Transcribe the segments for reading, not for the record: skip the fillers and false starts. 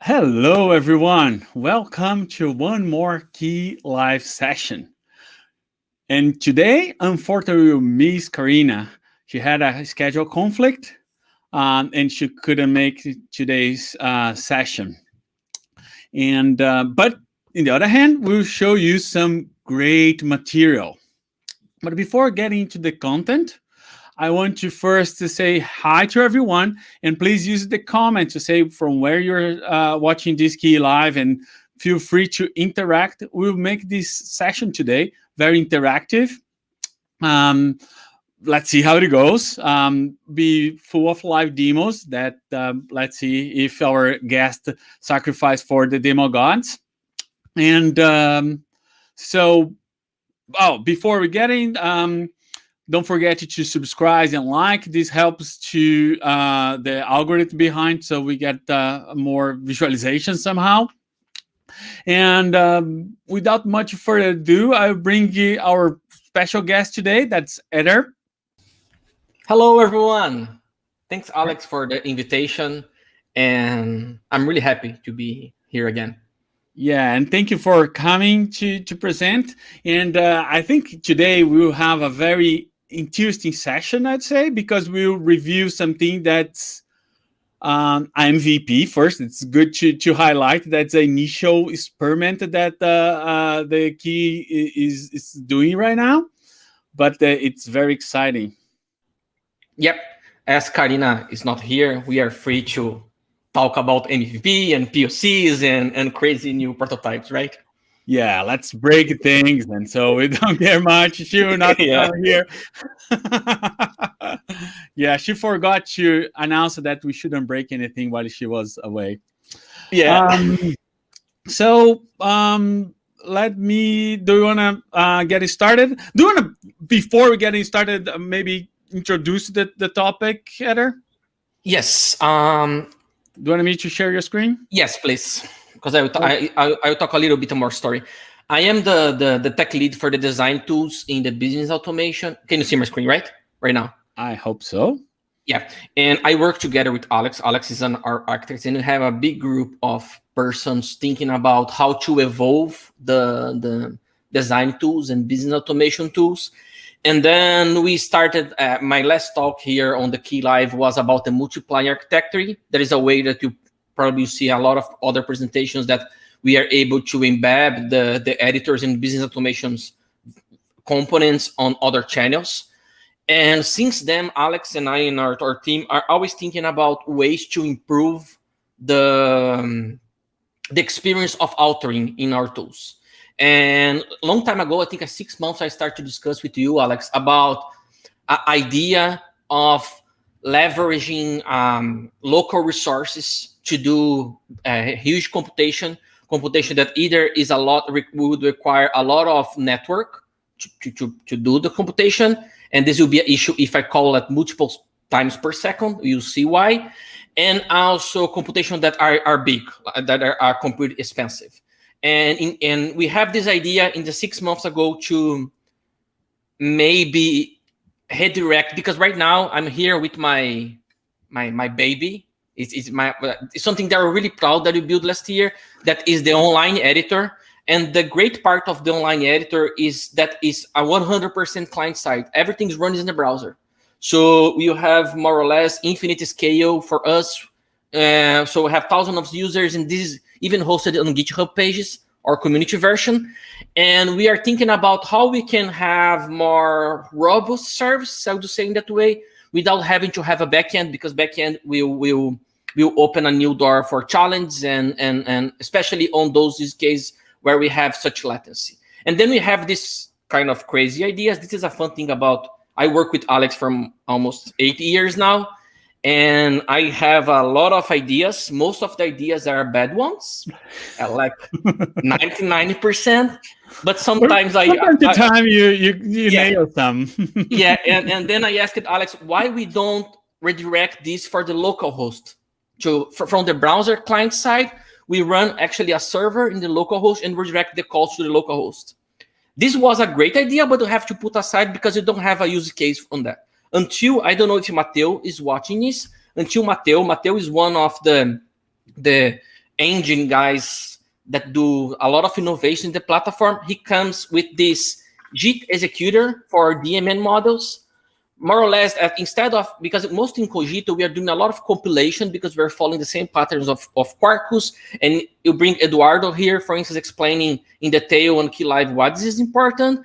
Hello, everyone. Welcome to one more KIE Live session. And today, unfortunately, we miss Karina. She had a schedule conflict and she couldn't make today's session. But on the other hand, we'll show you some great material. But before getting into the content, I want to first to say hi to everyone, and please use the comment to say from where you're watching this KIE Live, and feel free to interact. We'll make this session today very interactive. Let's see how it goes. Be full of live demos that let's see if our guest sacrifice for the demo gods. And before we get in, don't forget to subscribe and like. This helps to the algorithm behind, so we get more visualization somehow. And without much further ado, I bring you our special guest today. That's Eder. Hello, everyone. Thanks, Alex, for the invitation. And I'm really happy to be here again. Yeah, and thank you for coming to present. And I think today we will have a very interesting session, I'd say, because we'll review something that's MVP first. It's good to highlight that's the initial experiment that the KIE is doing right now, but it's very exciting. Yep. As Karina is not here, we are free to talk about MVP and POCs and crazy new prototypes, right? Yeah, let's break things, and so we don't get much. She will not come here. Yeah, she forgot to announce that we shouldn't break anything while she was away. Yeah. Let me. Do you want to get it started? Do you want to, before we get it started, maybe introduce the topic, Eder? Yes. Do you want me to share your screen? Yes, please. Because I'll talk a little bit more story. I am the tech lead for the design tools in the business automation. Can you see my screen right now? I hope so. Yeah, and I work together with Alex. Alex is our architect, and we have a big group of persons thinking about how to evolve the design tools and business automation tools. And then we started, my last talk here on the KIE Live was about the multiply architecture. There is a way that you probably see a lot of other presentations that we are able to embed the editors and business automations components on other channels. And since then, Alex and I and our team are always thinking about ways to improve the experience of authoring in our tools. And a long time ago, I think 6 months, I started to discuss with you, Alex, about an idea of leveraging local resources to do huge computation that either is would require a lot of network to do the computation. And this will be an issue if I call it multiple times per second. You'll see why. And also computation that are big, that are completely expensive. And we have this idea in the 6 months ago to maybe redirect, because right now I'm here with my baby. It's something that we're really proud that we built last year. That is the online editor. And the great part of the online editor is that is a 100% client side. Everything's running in the browser. So you have more or less infinite scale for us. So we have thousands of users, and this is even hosted on GitHub pages or community version. And we are thinking about how we can have more robust service, I would say in that way, without having to have a backend, because backend will open a new door for challenge and especially on those use cases where we have such latency. And then we have this kind of crazy ideas. This is a fun thing about, I work with Alex for almost 8 years now, and I have a lot of ideas. Most of the ideas are bad ones, like 99%. But sometimes you nail some. Yeah, and then I asked Alex why we don't redirect this for the local host. From the browser client side, we run actually a server in the local host and redirect the calls to the local host. This was a great idea, but you have to put aside because you don't have a use case on that. Until, I don't know if Mateo is watching this, until Mateo is one of the engine guys that do a lot of innovation in the platform. He comes with this JIT executor for DMN models. More or less, instead of, because most in Kogito, we are doing a lot of compilation because we're following the same patterns of Quarkus. And you bring Eduardo here, for instance, explaining in detail on KieLive why this is important.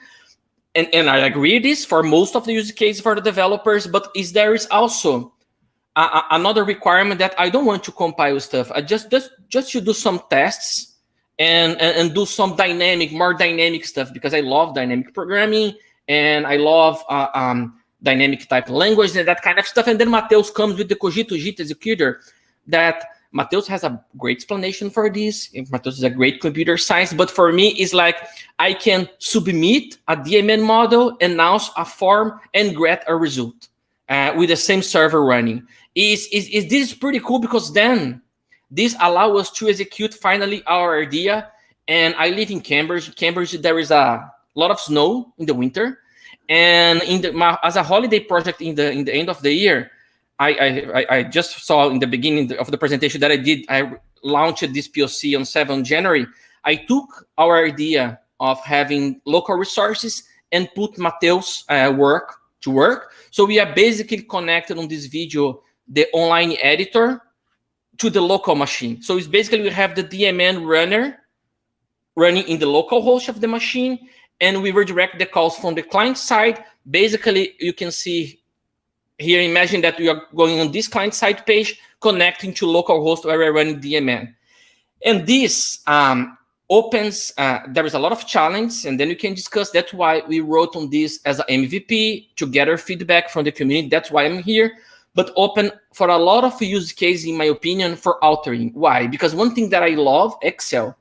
And I agree with this for most of the use cases for the developers, but there is also another requirement that I don't want to compile stuff. I just to do some tests and do some more dynamic stuff, because I love dynamic programming and I love dynamic type language and that kind of stuff. And then Mateus comes with the Kogito JIT executor that Mateus has a great explanation for this. Mateus is a great computer science, but for me, it's like I can submit a DMN model, announce a form, and get a result with the same server running. This is pretty cool, because then this allows us to execute finally our idea. And I live in Cambridge. Cambridge, there is a lot of snow in the winter. And as a holiday project in the end of the year, I just saw in the beginning of the presentation that I launched this POC on 7 January. I took our idea of having local resources and put Mateus' work to work. So we are basically connected on this video, the online editor to the local machine. So it's basically we have the DMN runner running in the local host of the machine, and we redirect the calls from the client side. Basically, you can see here, imagine that we are going on this client side page, connecting to local host where we're running DMN. And this opens, there is a lot of challenge, and then we can discuss. That's why we wrote on this as an MVP to gather feedback from the community. That's why I'm here. But open for a lot of use cases, in my opinion, for altering. Why? Because one thing that I love Excel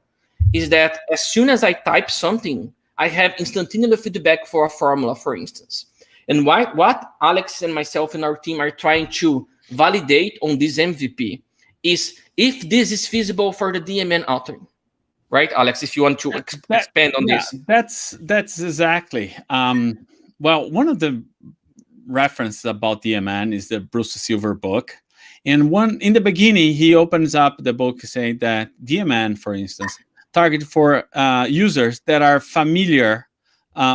is that as soon as I type something, I have instantaneous feedback for a formula, for instance. And what Alex and myself and our team are trying to validate on this MVP is if this is feasible for the DMN altering. Right, Alex, if you want to expand on this. That's exactly. Well, one of the references about DMN is the Bruce Silver book. And in the beginning, he opens up the book saying that DMN, for instance, target for users that are familiar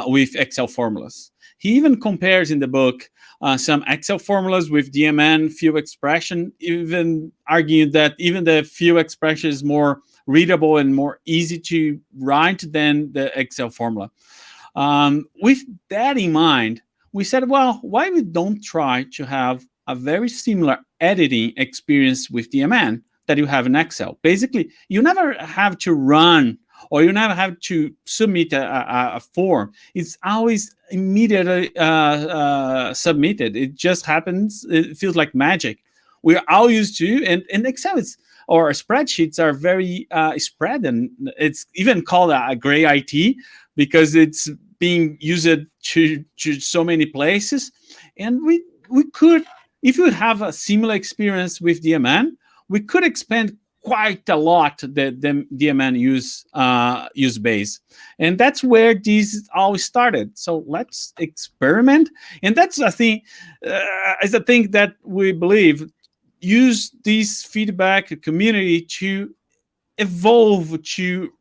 with Excel formulas. He even compares in the book some Excel formulas with DMN field expression, even arguing that even the field expression is more readable and more easy to write than the Excel formula. With that in mind, we said, well, why we don't try to have a very similar editing experience with DMN that you have in Excel? Basically, you never have to run or you never have to submit a form. It's always immediately submitted. It just happens. It feels like magic. We're all used to, and Excel or spreadsheets are very spread, and it's even called a gray IT because it's being used to so many places. And we could, if you have a similar experience with DMN, we could expand quite a lot the DMN use base. And that's where this all started. So let's experiment. And that's a thing, is a thing that we believe, use this feedback community to evolve, to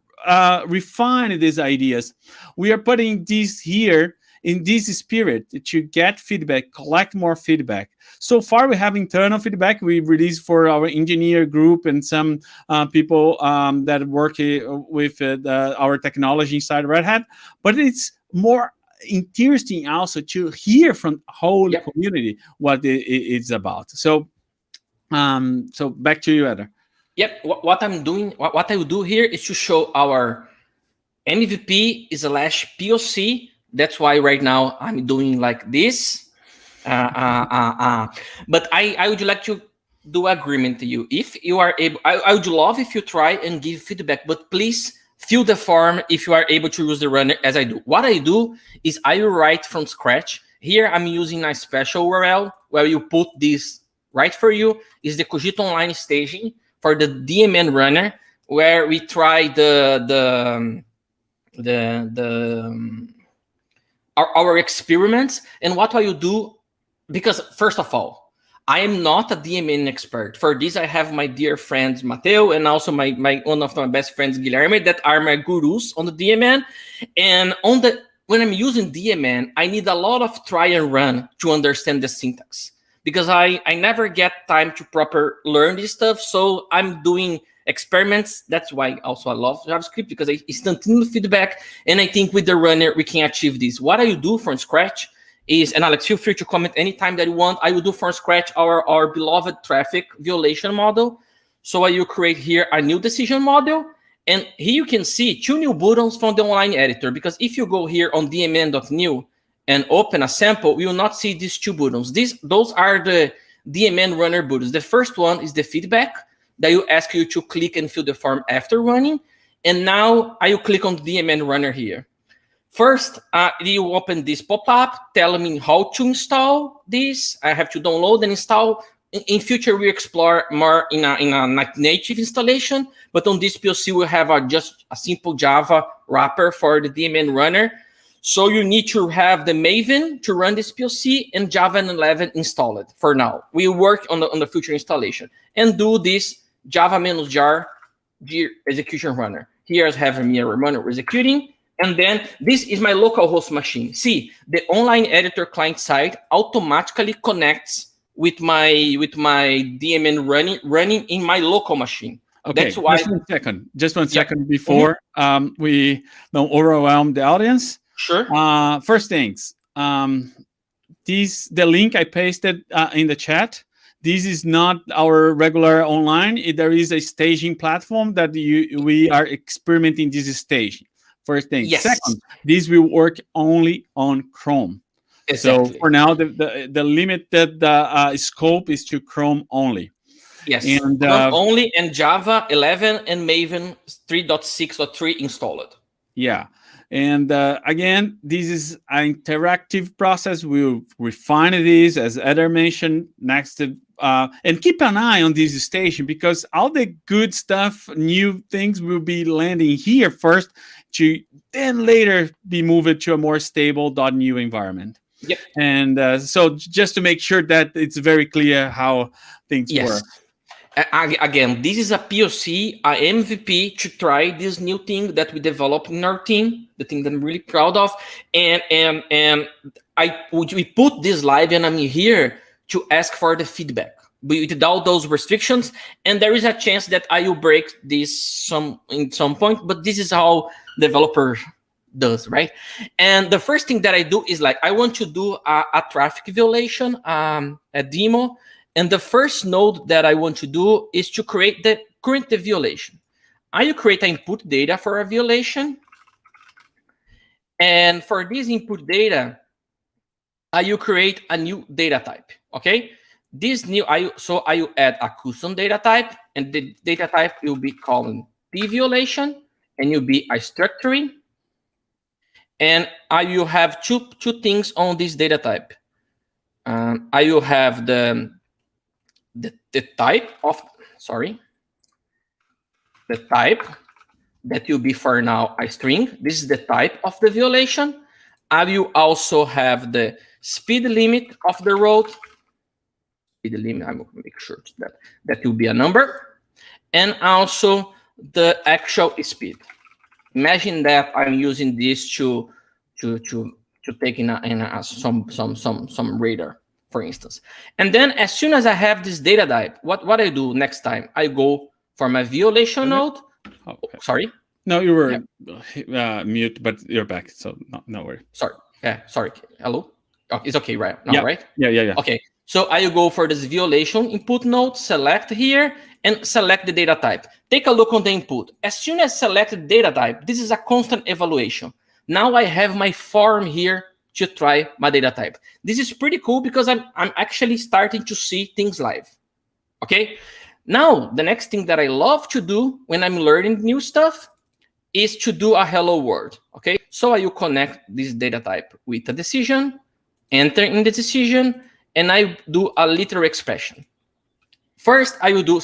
refine these ideas. We are putting this here in this spirit to get feedback, collect more feedback. So far, we have internal feedback we released for our engineer group and some people that work with our technology inside Red Hat. But it's more interesting also to hear from the whole community what it's about. So, so back to you, Eder. Yep. What I'm doing, what I will do here is to show our MVP / POC. That's why right now I'm doing like this. But I would like to do agreement to you. If you are able, I would love if you try and give feedback, but please fill the form if you are able to use the runner as I do. What I do is I will write from scratch. Here I'm using a special URL where you put this right for you. Is the Kogito Online staging for the DMN runner, where we try our experiments. And what will you do? Because first of all, I am not a DMN expert. For this, I have my dear friends Mateo and also my one of my best friends Guilherme that are my gurus on the DMN. And when I'm using DMN, I need a lot of try and run to understand the syntax because I never get time to proper learn this stuff. So I'm doing experiments. That's why also I love JavaScript because I instantaneous feedback. And I think with the runner, we can achieve this. What I do from scratch is, and Alex, feel free to comment anytime that you want. I will do from scratch our beloved traffic violation model. So I will create here a new decision model. And here you can see 2 new buttons from the online editor, because if you go here on dmn.new and open a sample, you will not see these 2 buttons. Those are the DMN Runner buttons. The first one is the feedback that will ask you to click and fill the form after running. And now I will click on DMN Runner here. First, you open this pop-up telling me how to install this. I have to download and install. In future, we explore more in a native installation, but on this POC, we have just a simple Java wrapper for the DMN Runner. So you need to have the Maven to run this POC and Java 11 installed for now. We work on the future installation and do this Java-jar execution runner. Here I have a mirror runner executing. And then this is my local host machine. See, the online editor client side automatically connects with my DMN running in my local machine. Okay, that's why. Just one second before we don't overwhelm the audience. Sure. First things, the link I pasted in the chat. This is not our regular online. There is a staging platform that we are experimenting this staging. First thing. Yes. Second, this will work only on Chrome. Exactly. So for now, the limited scope is to Chrome only. Yes, and Chrome only, and Java 11 and Maven 3.6.3 installed. Yeah, and again, this is an interactive process. We'll refine this, as Eder mentioned, next. And keep an eye on this station, because all the good stuff, new things will be landing here first, to then later be moved to a more stable .new environment. Yep. And so just to make sure that it's very clear how things work. Again, this is a POC, a MVP to try this new thing that we developed in our team, the thing that I'm really proud of. And we put this live, and I'm here to ask for the feedback without those restrictions. And there is a chance that I will break this in some point, but this is how developer does, right? And the first thing that I do is I want to do a traffic violation, a demo. And the first node that I want to do is to create the current violation. I will create input data for a violation. And for this input data, I will create a new data type, okay? This new, I will add a custom data type, and the data type will be called P violation, and will be a structuring. And I will have two things on this data type. I will have the type that will be for now a string. This is the type of the violation. I will also have the speed limit of the road. Speed limit, I'm going to make sure that will be a number. And also the actual speed. Imagine that I'm using this to take in some radar, for instance. And then as soon as I have this data type, what I do next time, I go for my violation node. Oh, okay. Sorry. No, you were mute, but you're back, so no worry. Sorry. Yeah, sorry. Hello? Oh, it's okay right now, right? Yeah. Okay. So I will go for this violation input node, select here, and select the data type. Take a look on the input. As soon as select the data type, this is a constant evaluation. Now I have my form here to try my data type. This is pretty cool because I'm actually starting to see things live. Okay. Now, the next thing that I love to do when I'm learning new stuff is to do a hello world. Okay. So I will connect this data type with a decision, enter in the decision, and I do a literal expression. First, I will do,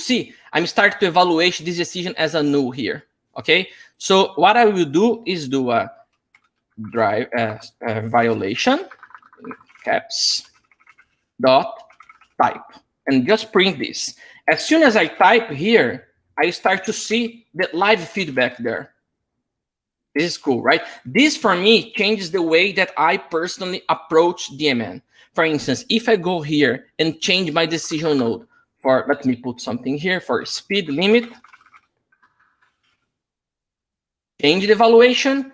I'm starting to evaluate this decision as a null here. Okay. So what I will do is do a violation caps dot type. and just print this. As soon as I type here, I start to see the live feedback there. This is cool, right? This, for me, changes the way that I personally approach DMN. For instance, if I go here and change my decision node for, let me put something here for speed limit, change the evaluation,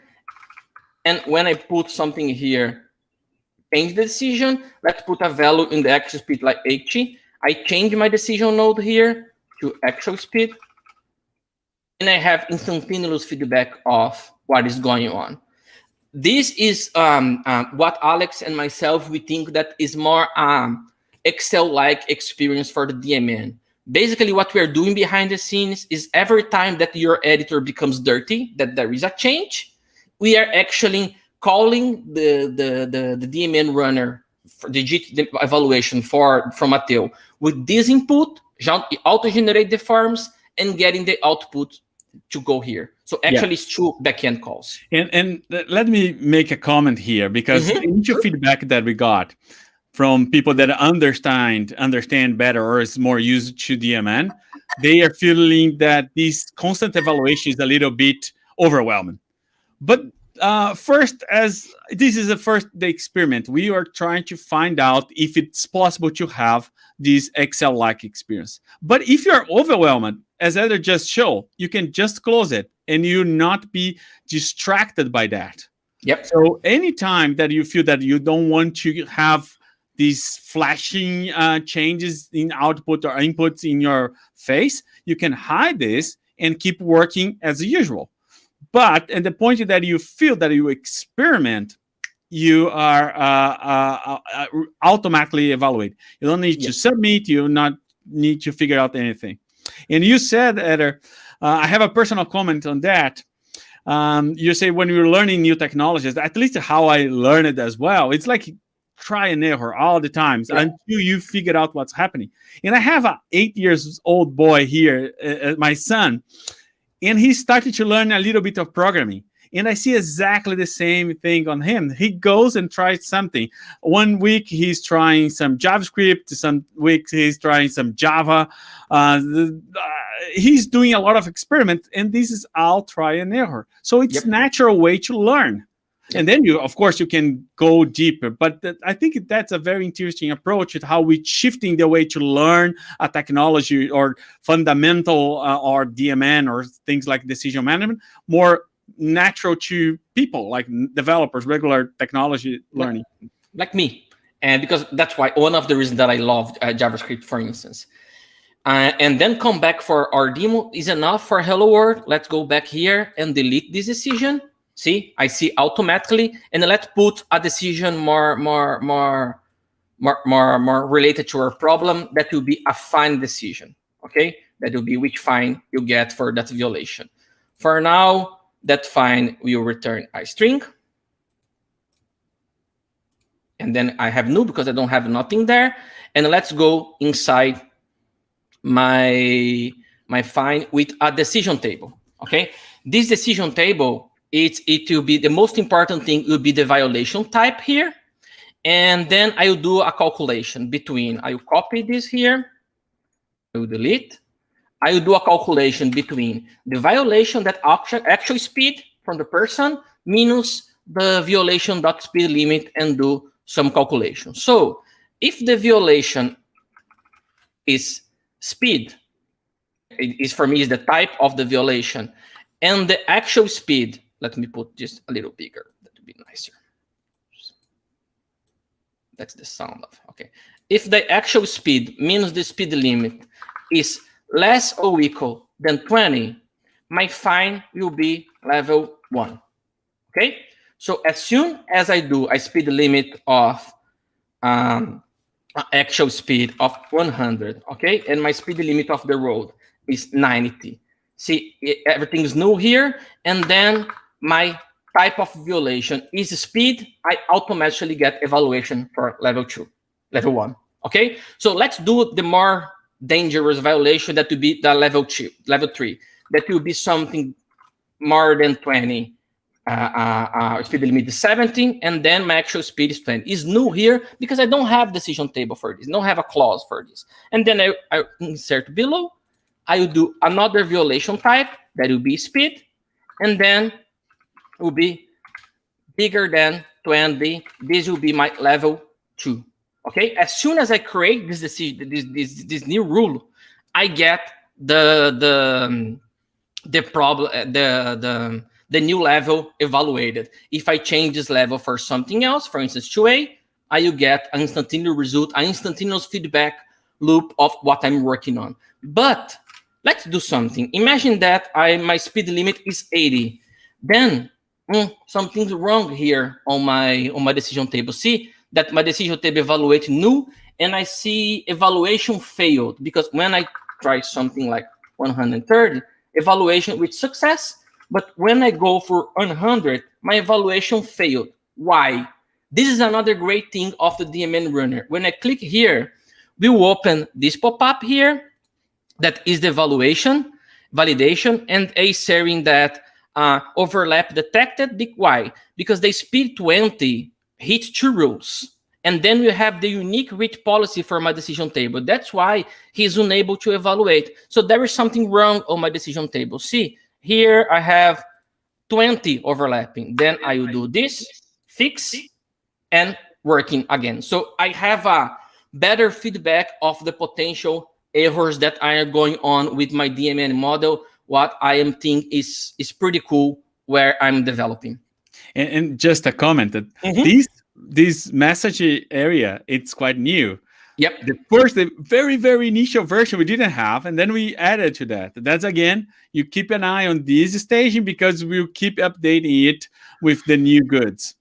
and when I put something here, change the decision, let's put a value in the actual speed like 80. I change my decision node here to actual speed, and I have instantaneous feedback of what is going on. This is what Alex and myself, we think that is more Excel-like experience for the DMN. Basically, what we are doing behind the scenes is every time that your editor becomes dirty, that there is a change, we are actually calling the DMN runner for the evaluation from Matteo with this input, auto-generate the forms, and getting the output to go here. So actually, it's two backend calls. And let me make a comment here, because the initial feedback that we got from people that understand better or is more used to DMN, they are feeling that this constant evaluation is a little bit overwhelming. But first, as this is the experiment, we are trying to find out if it's possible to have this Excel-like experience. But if you're overwhelmed, as Eder just showed, you can just close it and you not be distracted by that. Yep. So anytime that you feel that you don't want to have these flashing changes in output or inputs in your face, you can hide this and keep working as usual. But at the point that you feel that you experiment, you are automatically evaluate. You don't need to submit. You not need to figure out anything. And you said, Eder, I have a personal comment on that. You say when you're learning new technologies, at least how I learn it as well, it's like try and error all the times until you figure out what's happening. And I have a 8-year-old boy here, my son, and he started to learn a little bit of programming. And I see exactly the same thing on him. He goes and tries something. One week he's trying some JavaScript. Some weeks he's trying some Java. He's doing a lot of experiments, and this is all try and error. So it's a natural way to learn. And then you, of course, you can go deeper. But I think that's a very interesting approach at how we're shifting the way to learn a technology or fundamental or DMN or things like decision management more natural to people like developers, regular technology learning. Like me. And because that's why one of the reasons that I loved JavaScript, for instance. And then come back for our demo is enough for Hello World. Let's go back here and delete this decision. See, I see automatically, and let's put a decision more related to our problem. That will be a fine decision. Okay, that will be which fine you get for that violation. For now, that fine will return a string, and then I have null because I don't have nothing there. And let's go inside my fine with a decision table. Okay, this decision table. It will be the most important thing will be the violation type here. And then I will do a calculation between, I will copy this here, I will delete. I will do a calculation between the violation that actual speed from the person minus the violation.speed limit and do some calculation. So if the violation is speed, it is for me is the type of the violation, and the actual speed, let me put just a little bigger. That would be nicer. That's the sound of, okay. If the actual speed minus the speed limit is less or equal than 20, my fine will be level 1, okay? So as soon as I do a speed limit of actual speed of 100, okay? And my speed limit of the road is 90. See, everything is new here, and then my type of violation is speed, I automatically get evaluation for level 1. Okay, so let's do the more dangerous violation that will be the level 3. That will be something more than 20 speed limit is 17, and then my actual speed is 20. It's new here because I don't have decision table for this, don't have a clause for this. And then I insert below, I will do another violation type, that will be speed, and then will be bigger than 20. This will be my level 2. Okay, as soon as I create this decision, this new rule, I get the problem, the new level evaluated. If I change this level for something else, for instance 2A, I will get an instantaneous result, an instantaneous feedback loop of what I'm working on. But let's do something. Imagine that my speed limit is 80. Then something's wrong here on my decision table. See that my decision table evaluate new, and I see evaluation failed, because when I try something like 130, evaluation with success, but when I go for 100, my evaluation failed. Why? This is another great thing of the DMN Runner. When I click here, we will open this pop-up here, that is the evaluation validation, and a sharing that overlap detected. Why? Because the speed 20 hit 2 rules. And then we have the unique read policy for my decision table. That's why he's unable to evaluate. So there is something wrong on my decision table. See, here I have 20 overlapping. Then I will do this, fix, and working again. So I have a better feedback of the potential errors that are going on with my DMN model. What I am thinking is pretty cool where I'm developing. And just a comment that this message area, it's quite new. Yep. The very, very initial version we didn't have, and then we added to that. That's, again, you keep an eye on this staging, because we'll keep updating it with the new goods.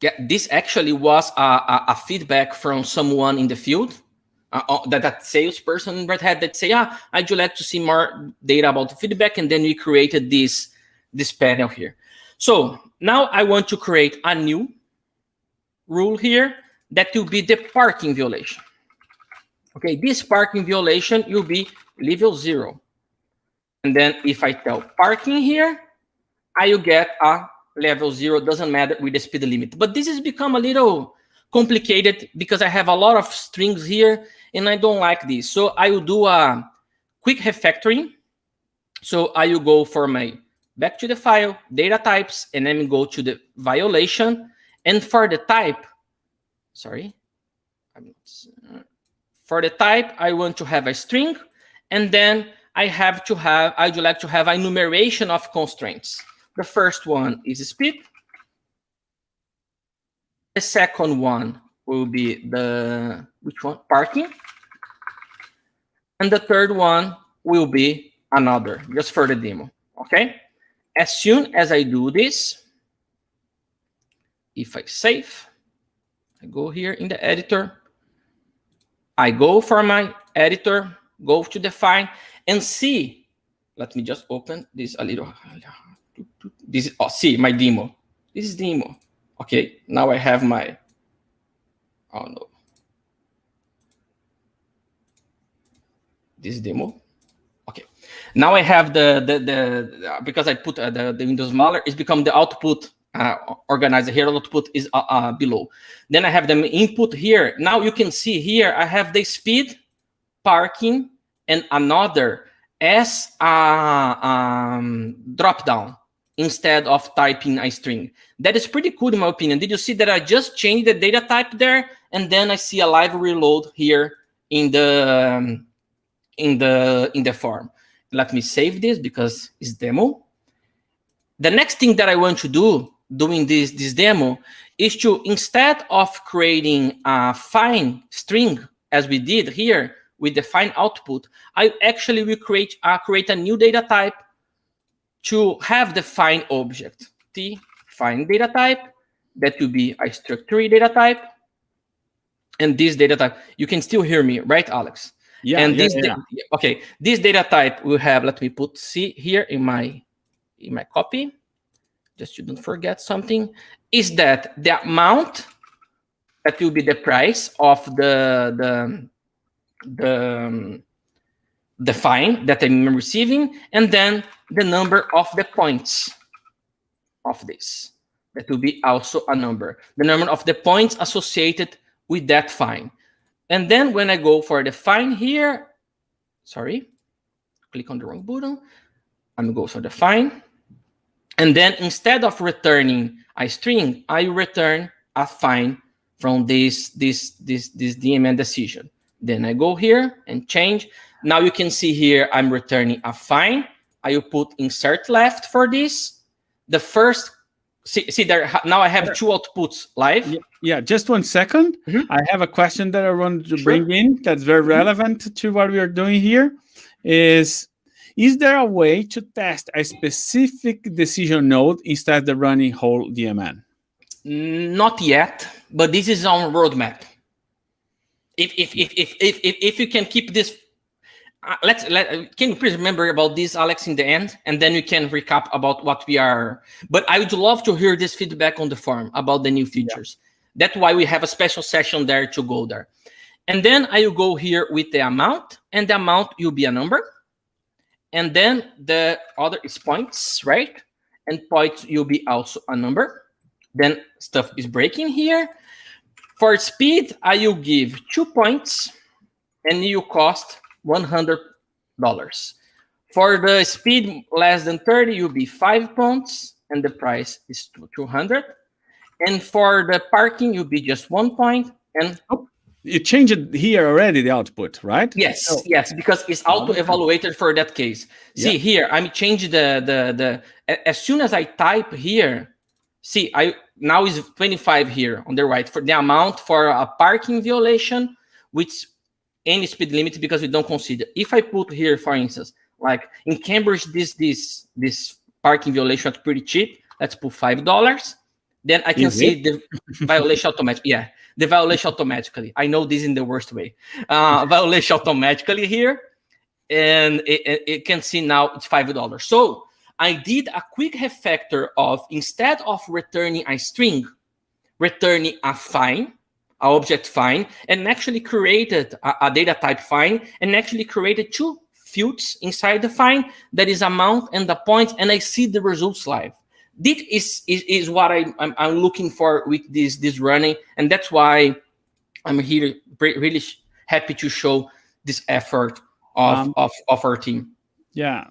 Yeah, this actually was a feedback from someone in the field, that salesperson in Red Hat, that say, I'd like to see more data about the feedback, and then we created this panel here. So now I want to create a new rule here that will be the parking violation. Okay, this parking violation will be level 0. And then if I tell parking here, I will get a level 0, doesn't matter with the speed limit. But this has become a little complicated because I have a lot of strings here and I don't like this. So I will do a quick refactoring. So I will go for my back to the file, data types, and then go to the violation. And for the type, for the type, I want to have a string, and then I'd like to have a enumeration of constraints. The first one is speed. The second one will be which one? Parking. And the third one will be another, just for the demo, okay? As soon as I do this, if I save, I go here in the editor, I go for my editor, go to define, and see, let me just open this a little. This, see my demo. This is demo. Okay, now I have my, oh no. This demo. Okay, now I have because I put the window smaller, it's become the output organizer here. Output is below. Then I have the input here. Now you can see here I have the speed, parking, and another as a drop down instead of typing a string. That is pretty cool in my opinion. Did you see that I just changed the data type there, and then I see a live reload here in the form. Let me save this because it's demo. The next thing that I want to do doing this demo is to, instead of creating a fine string as we did here with the fine output, I actually will create a new data type to have the fine object. T fine data type, that will be a structure data type. And this data type, you can still hear me, right, Alex? Yeah, and okay, this data type will have, let me put C here in my copy, just you don't forget something, is that the amount that will be the price of the fine that I'm receiving, and then the number of the points. of this. That will be also a number. The number of the points associated with that fine. And then when I go for the fine here, sorry, click on the wrong button. I'm going to go for the fine. And then instead of returning a string, I return a fine from this DMN decision. Then I go here and change. Now you can see here, I'm returning a fine. I will put insert left for this. The first, see there, now I have two outputs live. Yeah, just 1 second. I have a question that I wanted to bring in that's very relevant to what we are doing here. Is there a way to test a specific decision node instead of running whole DMN? Not yet, but this is on roadmap. If you can keep this, can you please remember about this, Alex, in the end, and then we can recap about what we are. But I would love to hear this feedback on the forum about the new features. Yeah. That's why we have a special session there to go there. And then I will go here with the amount, and the amount will be a number. And then the other is points, right? And points will be also a number. Then stuff is breaking here. For speed, I will give 2 points, and it will cost $100. For the speed less than 30, it will be 5 points, and the price is 200. And for the parking, it will be just 1 point. And you changed it here already, the output, right? Yes, yes, because it's auto-evaluated for that case. See here, I'm changing the as soon as I type here, see, now is 25 here on the right for the amount for a parking violation, which any speed limit because we don't consider. If I put here, for instance, like in Cambridge, this parking violation is pretty cheap. Let's put $5. Then I can see the violation automatically. Yeah, the violation automatically. I know this in the worst way. Violation automatically here, and it can see now it's $5. So I did a quick refactor of, instead of returning a string, returning a fine, an object fine, and actually created a data type fine, and actually created 2 fields inside the fine, that is amount and the point, and I see the results live. This is what I'm looking for with this running, and that's why I'm here really happy to show this effort of our team. Yeah,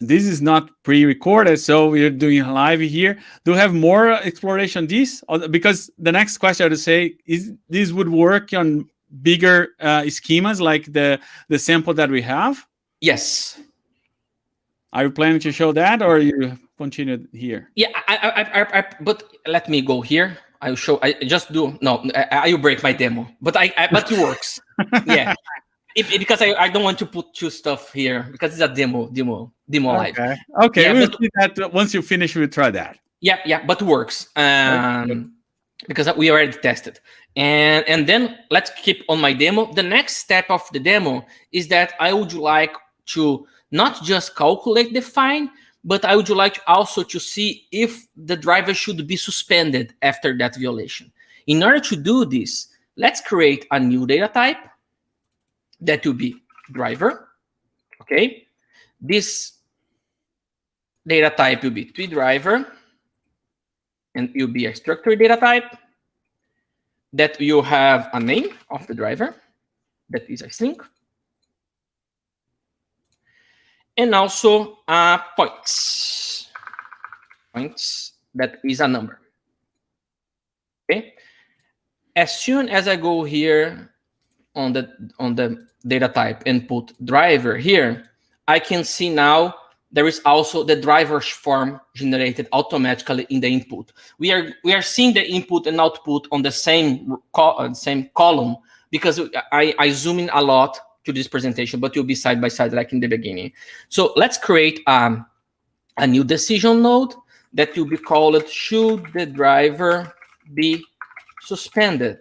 this is not pre-recorded, so we're doing live here. Do you have more exploration this? Because the next question I would say is this would work on bigger schemas like the sample that we have? Yes. Are you planning to show that, or you continue here? Yeah, but let me go here. I will show. I just do. No, I will break my demo, but but it works. Yeah. Because I don't want to put 2 stuff here because it's a demo live. Okay, yeah, we'll see that once you finish. We'll try that. Yeah, but it works because we already tested. And then let's keep on my demo. The next step of the demo is that I would like to not just calculate the fine, but I would like also to see if the driver should be suspended after that violation. In order to do this, let's create a new data type. That will be driver, okay? This data type will be driver, and it will be a structured data type that you have a name of the driver, that is a string, and also points, that is a number, okay? As soon as I go here on the data type and put driver here, I can see now there is also the driver's form generated automatically in the input. We are seeing the input and output on the same column because I zoom in a lot to this presentation, but you'll be side by side like in the beginning. So let's create a new decision node that will be called should the driver be suspended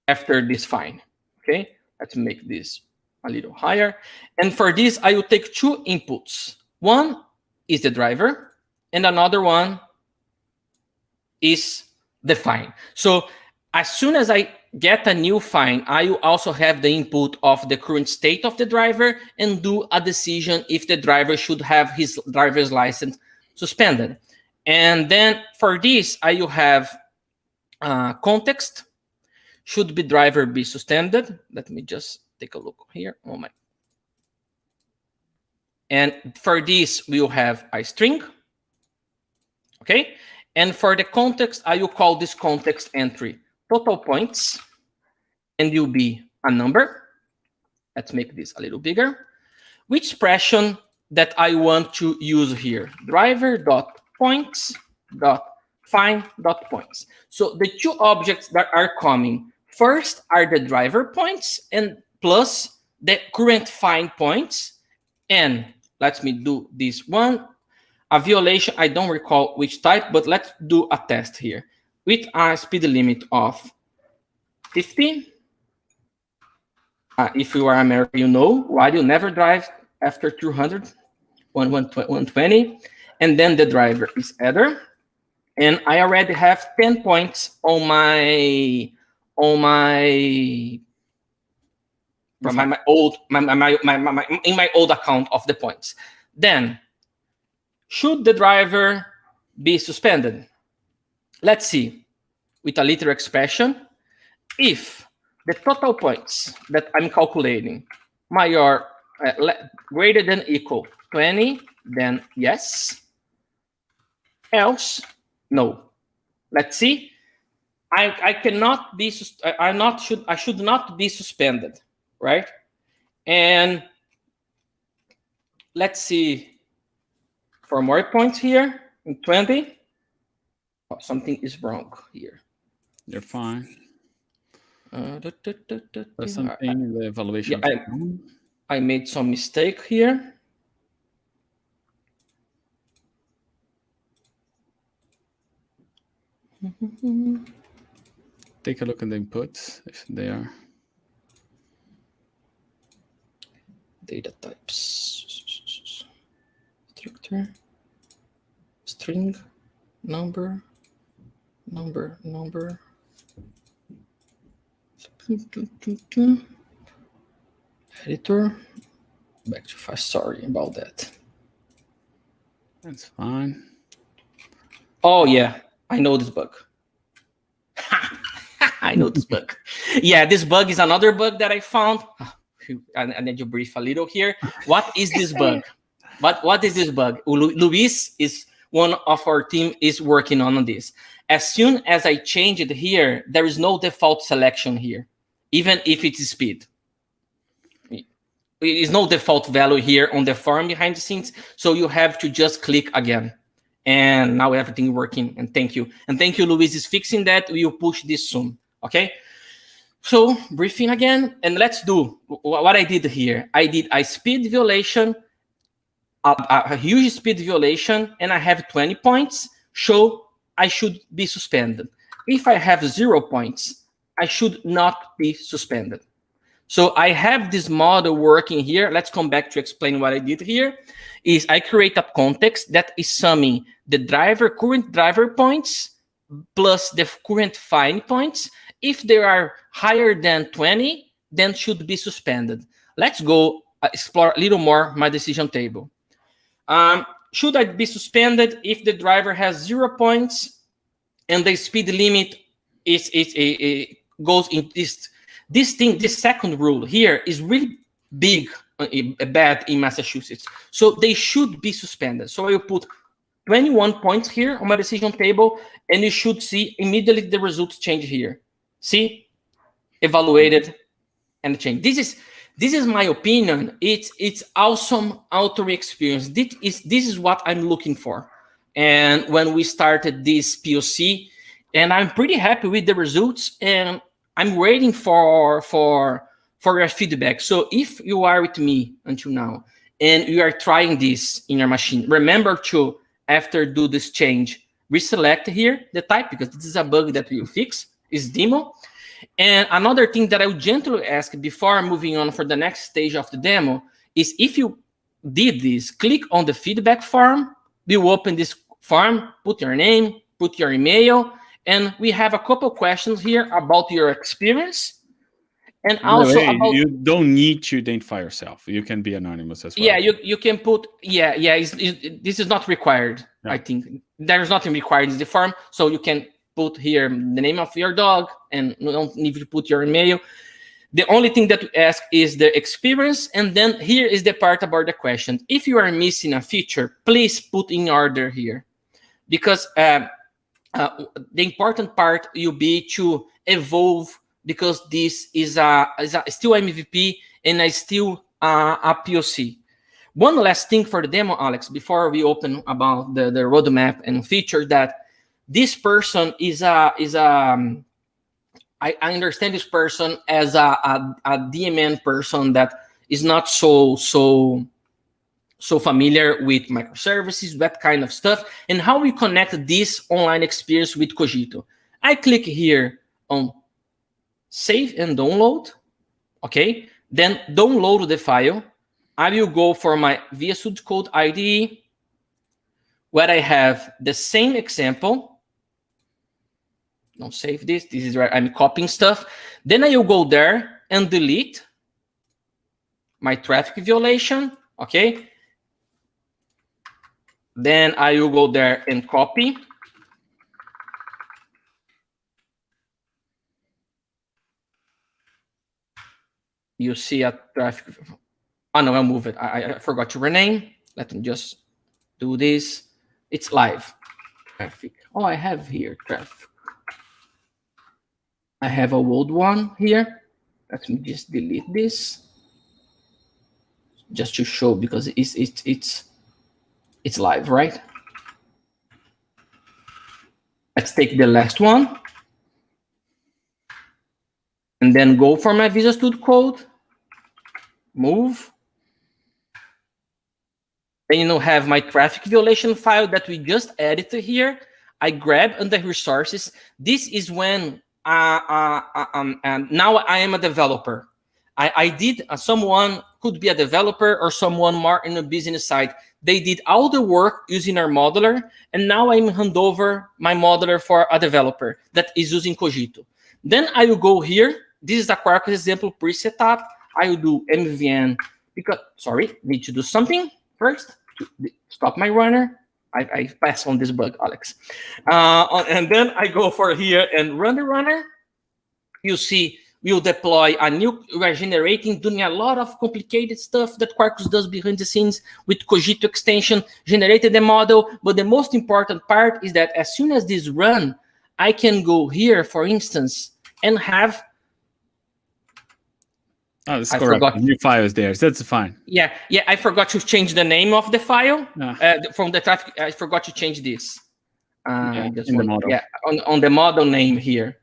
after this fine. Okay, let's make this a little higher. And for this, I will take 2 inputs. One is the driver, and another one is the fine. So as soon as I get a new fine, I will also have the input of the current state of the driver and do a decision if the driver should have his driver's license suspended. And then for this, you have context. Should be driver be suspended? Let me just take a look here. Oh my. And for this, we will have a string. Okay. And for the context, I will call this context entry total points, and will be a number. Let's make this a little bigger. Which expression that I want to use here? Driver.points.find.points. So the two objects that are coming first are the driver points and plus the current find points. And let me do this one. A violation, I don't recall which type, but let's do a test here. With a speed limit of 50. If you are American, you know why you never drive after 200, 120. And then the driver is Eder. And I already have 10 points on my old account of the points. Then, should the driver be suspended? Let's see, with a literal expression, if the total points that I'm calculating greater than equal 20, then yes. Else, no. Let's see. I cannot be. I should not be suspended, right? And let's see. For more points here in 20. Oh, something is wrong here. You're fine. There's something in the evaluation. Yeah, I made some mistake here. Take a look at the inputs if they are. Data types. Structure. String. Number. Editor. Back to fast. Sorry about that. That's fine. Oh yeah, I know this bug. I know this bug. Yeah, this bug is another bug that I found. I need to brief a little here. What is this bug? What is this bug? Luis is one of our team is working on this. As soon as I change it here, there is no default selection here, even if it is speed. It is no default value here on the form behind the scenes, so you have to just click again. And now everything working, and thank you. And thank you, Luis, is fixing that. We will push this soon, okay? So briefing again, and let's do what I did here. I did a speed violation, a huge speed violation, and I have 20 points, so I should be suspended. If I have 0 points, I should not be suspended. So I have this model working here. Let's come back to explain what I did here. Is I create a context that is summing the current driver points plus the current find points. If they are higher than 20, then should be suspended. Let's go explore a little more my decision table. Should I be suspended if the driver has 0 points and the speed limit goes in this thing? This second rule here is really big, bad in Massachusetts. So they should be suspended. So I will put 21 points here on my decision table, and you should see immediately the results change here. See, evaluated and change. This is my opinion. It's awesome authoring experience. This is what I'm looking for. And when we started this POC, and I'm pretty happy with the results, and I'm waiting for your feedback. So if you are with me until now and you are trying this in your machine, remember to, after do this change, reselect here the type, because this is a bug that we will fix, is demo. And another thing that I would gently ask before moving on for the next stage of the demo is, if you did this, click on the feedback form. We will open this form, put your name, put your email, and we have a couple questions here about your experience. And also about, you don't need to identify yourself. You can be anonymous as well. Yeah, you can put, this is not required. I think there's nothing required in the form, so you can put here the name of your dog, and you don't need to put your email. The only thing that we ask is the experience, and then here is the part about the question. If you are missing a feature, please put in order here, because the important part will be to evolve, because this is still MVP and is still a POC. One last thing for the demo, Alex, before we open about the roadmap and feature, that this person is I understand this person as a DMN person that is not so familiar with microservices, that kind of stuff, and how we connect this online experience with Kogito. I click here on save and download, okay? Then download the file. I will go for my VS Code IDE, where I have the same example. Don't save this. This is where I'm copying stuff. Then I will go there and delete my traffic violation, okay? Then I will go there and copy. You see a traffic. Oh no, I'll move it. I forgot to rename. Let me just do this. It's live traffic. Oh, I have here traffic. I have a old one here. Let me just delete this, just to show, because it's live, right? Let's take the last one, and then go for my Visual Studio Code. Move. Then you have my traffic violation file that we just added to here. I grab under resources. This is when and now I am a developer. I did, someone could be a developer or someone more in the business side. They did all the work using our modeler, and now I'm hand over my modeler for a developer that is using Kogito. Then I will go here. This is a Quarkus example preset up. I will do MVN because, sorry, need to do something first to stop my runner. I pass on this bug, Alex. And then I go for here and run the runner. You see, we'll deploy a new, we're generating, doing a lot of complicated stuff that Quarkus does behind the scenes with Kogito extension, generated the model. But the most important part is that as soon as this run, I can go here, for instance, and have oh, that's correct. New file is there, so that's fine. Yeah, I forgot to change the name of the file from the traffic. I forgot to change this. In the model. Yeah, on the model name here.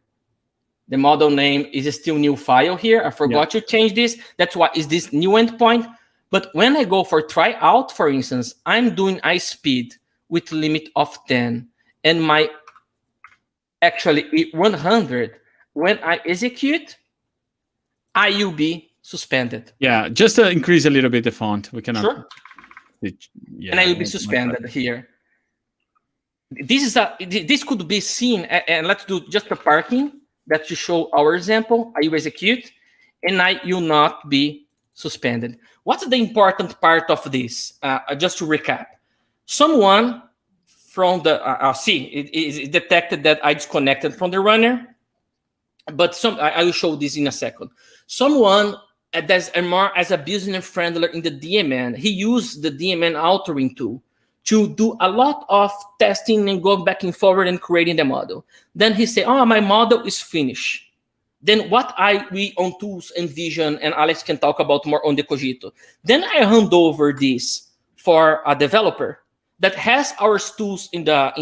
The model name is still new file here. I forgot to change this. That's why is this new endpoint. But when I go for try out, for instance, I'm doing iSpeed with limit of 10, and my actually 100. When I execute, I will be suspended. Yeah, just to increase a little bit the font. We cannot. Sure. And I will be suspended here. This could be seen, and let's do just the parking that to show our example. I will execute, and I will not be suspended. What's the important part of this? Just to recap, someone from the it is detected that I disconnected from the runner, but I will show this in a second. Someone that's more as a business friendly in the DMN, he used the DMN authoring tool to do a lot of testing and go back and forward and creating the model. Then he said, oh, my model is finished. Then what we on tools and vision, and Alex can talk about more on the Kogito. Then I hand over this for a developer that has our tools in the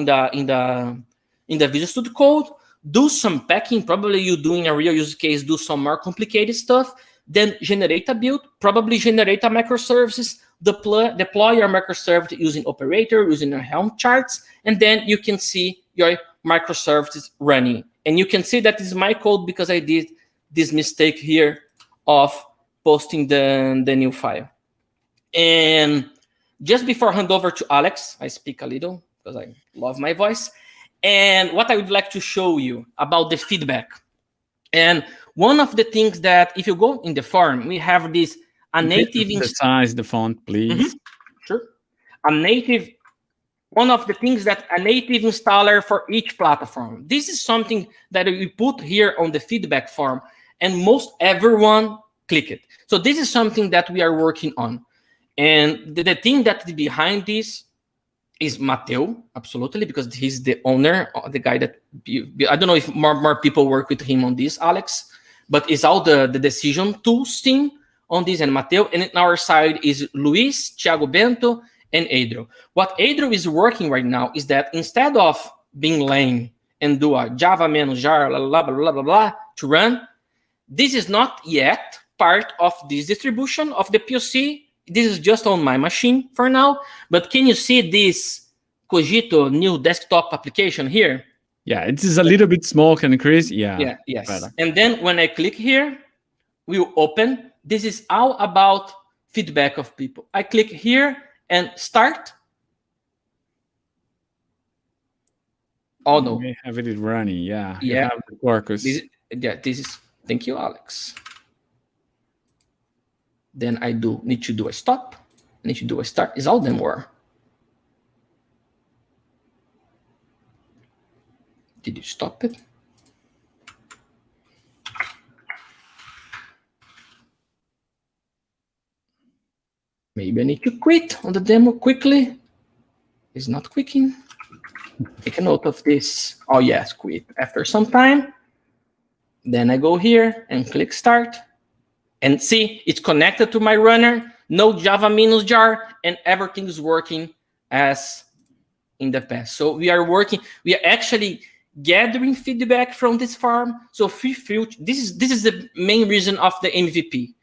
Visual Studio Code, do some packing, probably you doing a real use case, do some more complicated stuff, then generate a build, probably generate a microservices, deploy your microservice using operator, using your Helm charts, and then you can see your microservices running. And you can see that this is my code because I did this mistake here of posting the new file. And just before I hand over to Alex, I speak a little because I love my voice. And what I would like to show you about the feedback. And one of the things that if you go in the form, we have this a native the size, the font, please. Sure. A native one of the things that a native installer for each platform. This is something that we put here on the feedback form, and most everyone click it. So this is something that we are working on. And the thing that is behind this is Mateo, absolutely, because he's the owner, the guy that, I don't know if more people work with him on this, Alex, but it's all the decision tools team on this, and Mateo. And on our side is Luis, Thiago Bento, and Eder. What Eder is working right now is that instead of being lame and do a Java -jar, blah, blah, blah, blah, blah, to run, this is not yet part of this distribution of the POC. This is just on my machine for now. But can you see this Kogito new desktop application here? Yeah, it is a little bit small, can Chris? Yeah. Yes. Better. And then when I click here, we will open. This is all about feedback of people. I click here and start. Oh no. We have it running. Yeah. Yeah. Quarkus. This is. Thank you, Alex. Then I need to do a stop. I need to do a start. Is all them were. Did you stop it? Maybe I need to quit on the demo quickly. It's not quicking. Take a note of this. Oh yes, quit after some time. Then I go here and click start. And see, it's connected to my runner, no Java -jar, and everything is working as in the past. So we are actually gathering feedback from this farm. So this is the main reason of the MVP.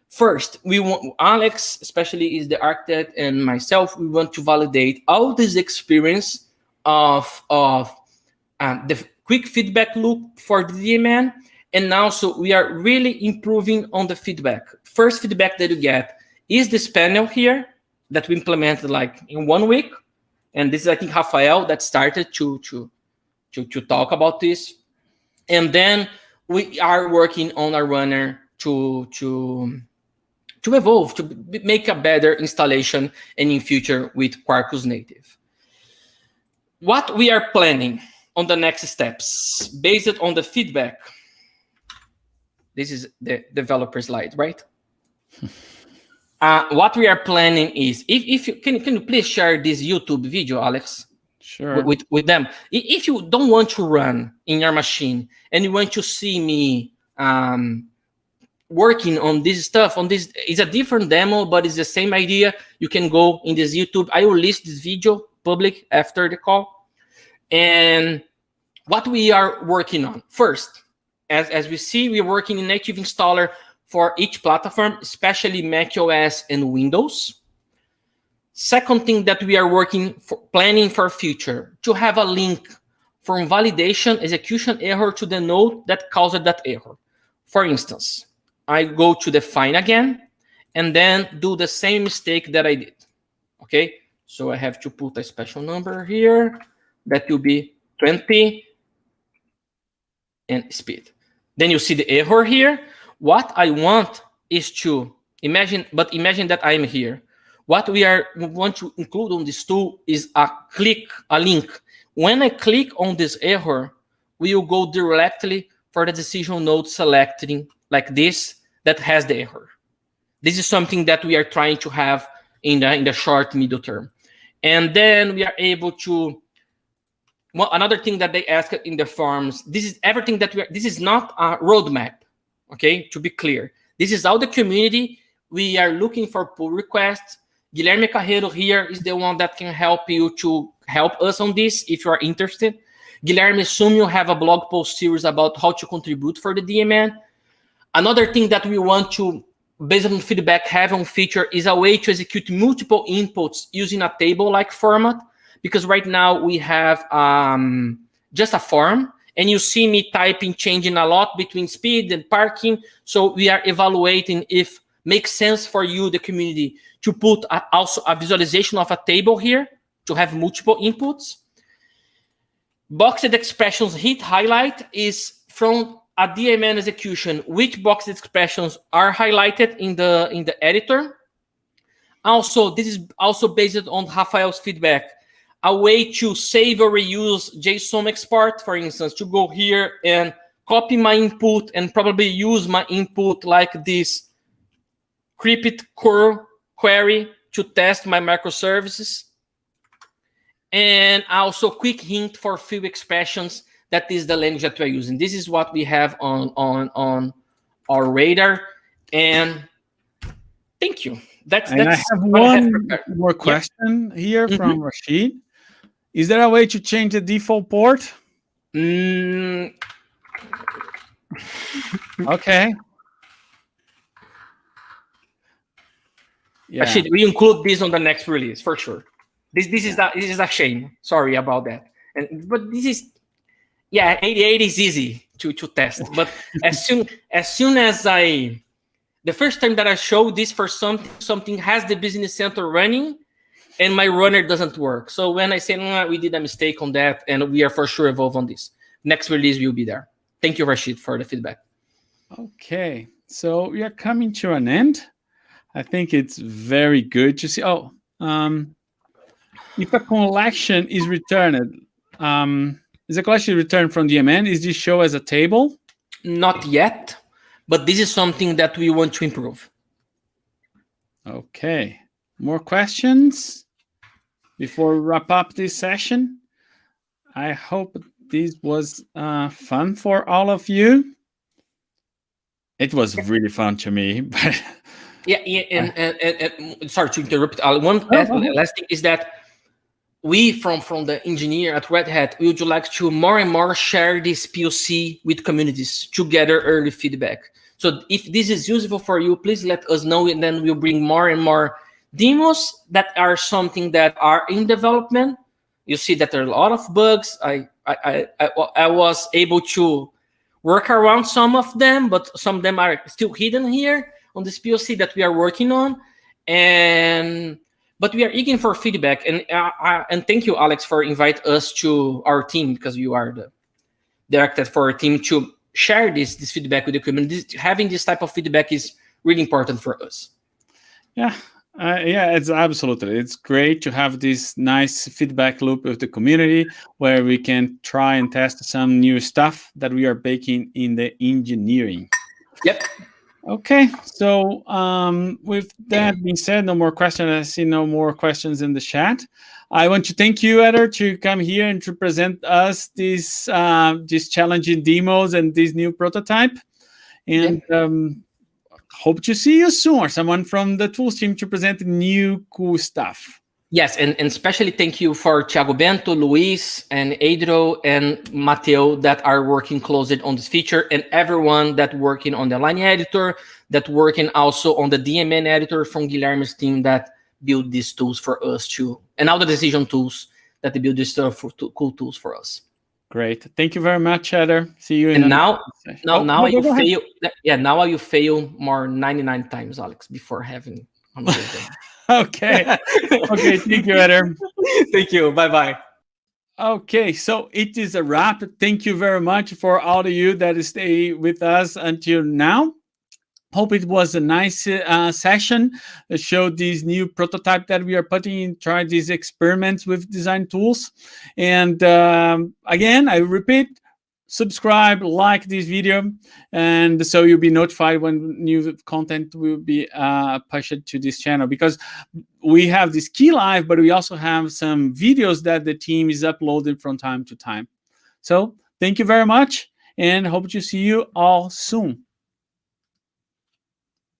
First, we want, Alex especially is the architect, and myself, we want to validate all this experience of the quick feedback loop for the DMN. And now, so we are really improving on the feedback. First feedback that you get is this panel here that we implemented like in 1 week. And this is, I think, Rafael that started to talk about this. And then we are working on our runner to evolve, to make a better installation and in future with Quarkus native. What we are planning on the next steps based on the feedback. This is the developer slide, right? What we are planning is, if you can you please share this YouTube video, Alex? Sure. With them. If you don't want to run in your machine and you want to see me working on this stuff, it's a different demo, but it's the same idea. You can go in this YouTube. I will list this video public after the call. And what we are working on first. As we see, we're working in native installer for each platform, especially macOS and Windows. Second thing that we are planning for future, to have a link from validation execution error to the node that caused that error. For instance, I go to define again, and then do the same mistake that I did. Okay, so I have to put a special number here. That will be 20 and speed. Then you see the error here. What I want is to imagine that I'm here. What we want to include on this tool is a link. When I click on this error, we will go directly for the decision node selecting like this that has the error. This is something that we are trying to have in the short, middle term. And then we are able to. Well, another thing that they ask in the forms, this is everything that this is not a roadmap, okay? To be clear, this is all the community. We are looking for pull requests. Guilherme Carreiro here is the one that can help you to help us on this if you are interested. Guilherme, soon you'll have a blog post series about how to contribute for the DMN. Another thing that we want to, based on feedback, have on feature is a way to execute multiple inputs using a table-like format. Because right now we have just a form, and you see me typing, changing a lot between speed and parking. So we are evaluating if it makes sense for you, the community, to put also a visualization of a table here to have multiple inputs. Boxed expressions hit highlight is from a DMN execution, which boxed expressions are highlighted in the editor. Also, this is also based on Rafael's feedback. a way to save or reuse JSON export, for instance, to go here and copy my input and probably use my input like this cryptic curl query to test my microservices. And also quick hint for few expressions, that is the language that we're using. This is what we have on our radar. And thank you. That's I have one more question here from Rashid. Is there a way to change the default port? Okay. Yeah. Rashid, we include this on the next release for sure. This is a shame. Sorry about that. But this is 88 is easy to test. But as soon as the first time that I show this for something has the business center running, and my runner doesn't work. So when I say, no, we did a mistake on that, and we are for sure evolve on this. Next release will be there. Thank you, Rashid, for the feedback. Okay, so we are coming to an end. I think it's very good to see. If a collection is returned, is a collection returned from DMN, is this show as a table? Not yet, but this is something that we want to improve. Okay, more questions before we wrap up this session? I hope this was fun for all of you. It was really fun to me, but and sorry to interrupt. Last thing is that we from the engineer at Red Hat, we would like to more and more share this POC with communities to gather early feedback. So if this is useful for you, please let us know, and then we'll bring more and more demos that are something that are in development. You see that there are a lot of bugs. I was able to work around some of them, but some of them are still hidden here on this POC that we are working on. But we are eager for feedback. And thank you, Alex, for inviting us to our team, because you are the director for our team to share this feedback with the community. Having this type of feedback is really important for us. Yeah, it's absolutely. It's great to have this nice feedback loop with the community where we can try and test some new stuff that we are baking in the engineering. Yep. Okay, so with that being said, no more questions. I see no more questions in the chat. I want to thank you, Eder, to come here and to present us these challenging demos and this new prototype. And hope to see you soon, or someone from the tools team to present new cool stuff. Yes, and especially thank you for Thiago Bento, Luis, and Adro, and Mateo that are working closely on this feature, and everyone that working on the line editor, that working also on the DMN editor from Guilherme's team that build these tools for us too, and all the decision tools that they build this stuff for cool tools for us. Great, thank you very much, Eder. See you in and now you fail. Yeah, now you fail more 99 times, Alex, before having 100. Okay. Okay, thank you, Eder. Thank you. Bye-bye. Okay, so it is a wrap. Thank you very much for all of you that stay with us until now. Hope it was a nice session that showed this new prototype that we are putting in, try these experiments with design tools. And again, I repeat, subscribe, like this video, and so you'll be notified when new content will be pushed to this channel, because we have this KieLive, but we also have some videos that the team is uploading from time to time. So thank you very much, and hope to see you all soon.